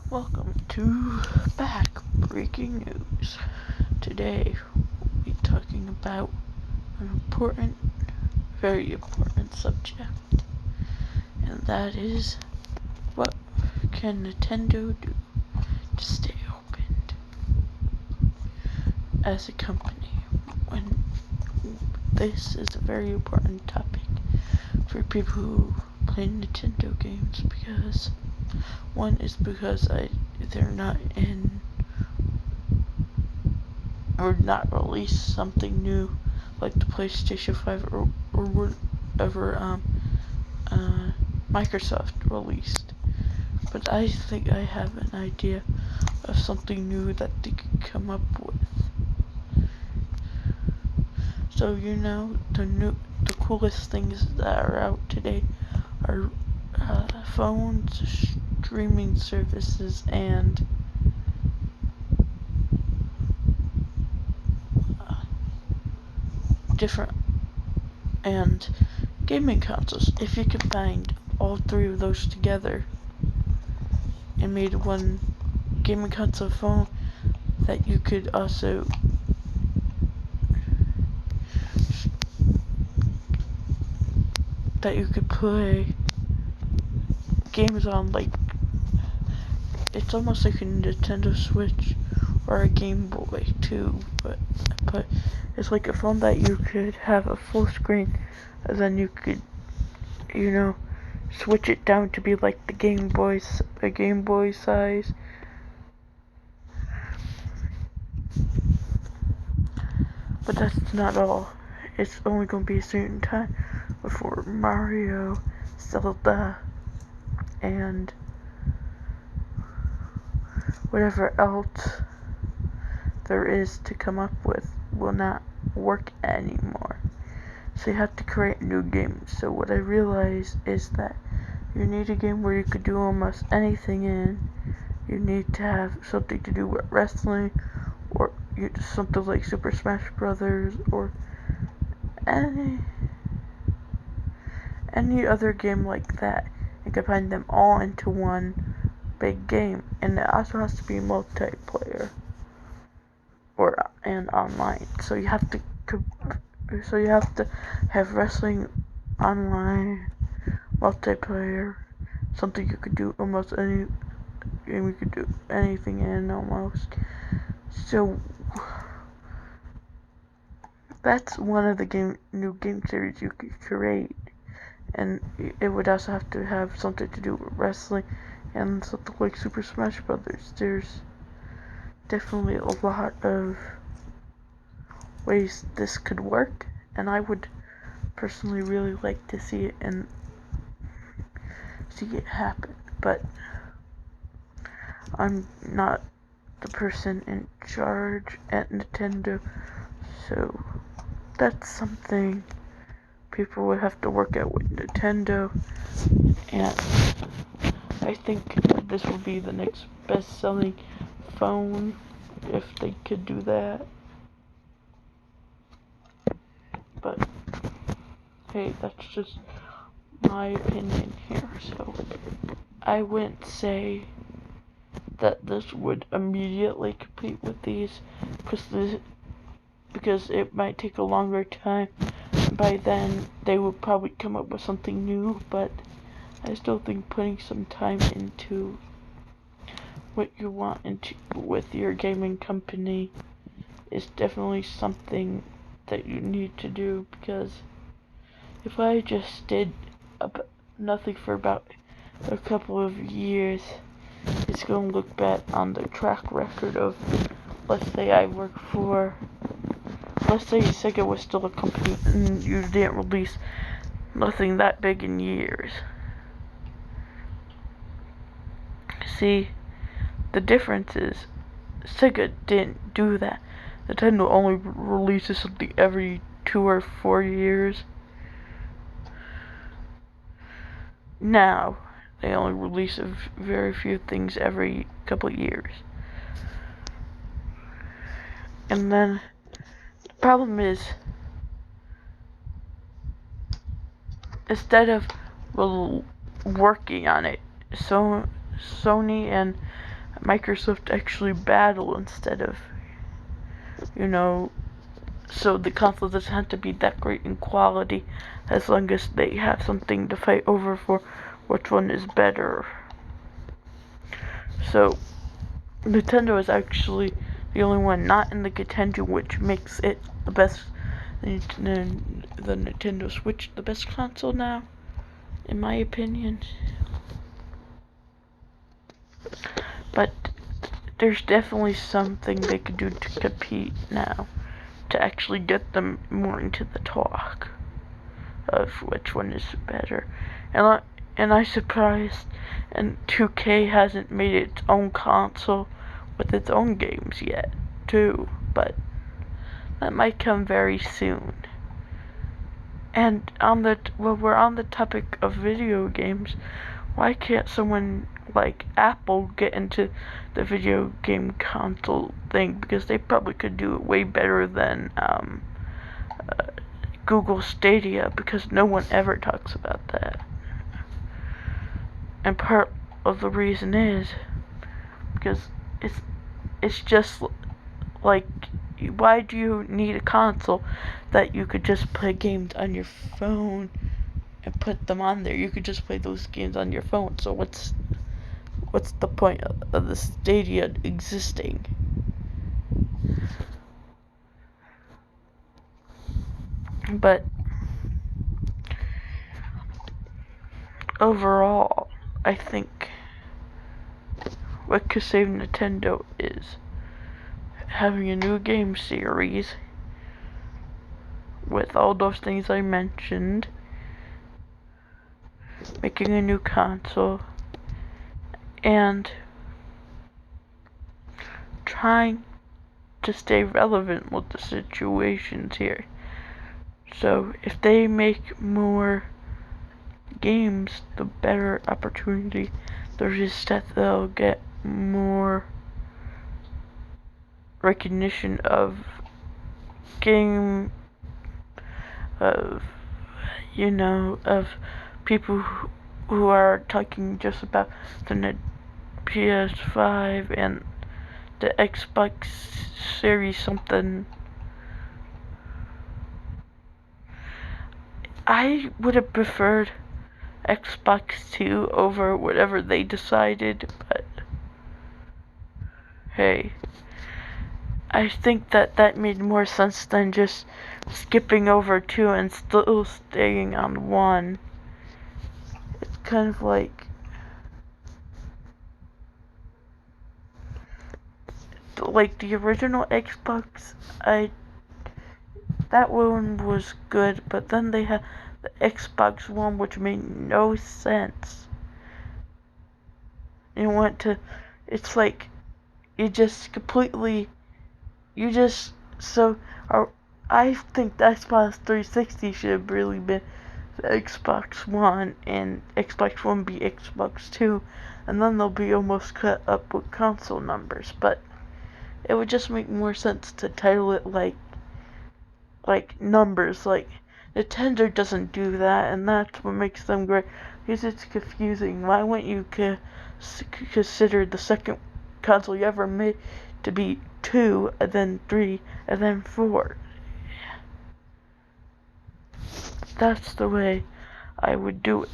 Welcome to Back Breaking News. Today we'll be talking about an important, very important subject, and that is what can Nintendo do to stay open as a company when this is a very important topic for people who play Nintendo games because one is because they're not in or not release something new like the PlayStation 5 or whatever Microsoft released. But I think I have an idea of something new that they could come up with. So the coolest things that are out today are phones, streaming services, and different and gaming consoles. If you could find all three of those together and made one gaming console phone that you could also play games on, like it's almost like a Nintendo Switch or a Game Boy too, but it's like a phone that you could have a full screen and then you could switch it down to be like a Game Boy size. But that's not all. It's only gonna be a certain time before Mario, Zelda, and whatever else there is to come up with will not work anymore. So you have to create new games. So what I realized is that you need a game where you could do almost anything in. You need to have something to do with wrestling, or something like Super Smash Brothers, or any other game like that, and combine them all into one big game. And it also has to be multiplayer and online. So you have to have wrestling online, multiplayer, something you could do almost any game you could do anything in almost. So that's one of the new game series you could create, and it would also have to have something to do with wrestling and something like Super Smash Brothers. There's definitely a lot of ways this could work, and I would personally really like to see it happen, but I'm not the person in charge at Nintendo, so that's something people would have to work out with Nintendo, and I think this will be the next best-selling phone if they could do that. But hey, that's just my opinion here, so I wouldn't say that this would immediately compete with these because it might take a longer time. By then they would probably come up with something new, but I still think putting some time into what you want into with your gaming company is definitely something that you need to do, because if I just did nothing for about a couple of years, it's going to look bad on the track record of, let's say Sega was still a company and you didn't release nothing that big in years. See, the difference is Sega didn't do that. Nintendo only releases something every 2 or 4 years. Now, they only release very few things every couple of years. And then, the problem is, instead of working on it, Sony and Microsoft actually battle instead of, so the console doesn't have to be that great in quality as long as they have something to fight over for which one is better. So Nintendo is actually the only one not in the contention, which makes it the best, the Nintendo Switch the best console now, in my opinion. But there's definitely something they could do to compete now, to actually get them more into the talk of which one is better. And I'm surprised, and 2K hasn't made its own console with its own games yet, too. But that might come very soon. And while we're on the topic of video games, why can't someone like Apple get into the video game console thing? Because they probably could do it way better than Google Stadia, because no one ever talks about that. And part of the reason is because it's just like, why do you need a console that you could just play games on your phone and put them on there? You could just play those games on your phone. So what's the point of the Stadia existing? But overall, I think what could save Nintendo is having a new game series with all those things I mentioned, making a new console, and trying to stay relevant with the situations here. So if they make more games, the better opportunity there is that they'll get more recognition of game, of people who are talking just about the PS5 and the Xbox Series something. I would have preferred Xbox 2 over whatever they decided, but hey, I think that made more sense than just skipping over 2 and still staying on 1. It's kind of like the original Xbox. That one was good, but then they had the Xbox One, which made no sense. It's like you just completely, I think the Xbox 360 should have really been the Xbox One, and Xbox One be Xbox 2, and then they'll be almost cut up with console numbers. But it would just make more sense to title it like numbers. Like, Nintendo doesn't do that, and that's what makes them great, because it's confusing. Why wouldn't you consider the second console you ever made to be 2, and then 3, and then 4? That's the way I would do it.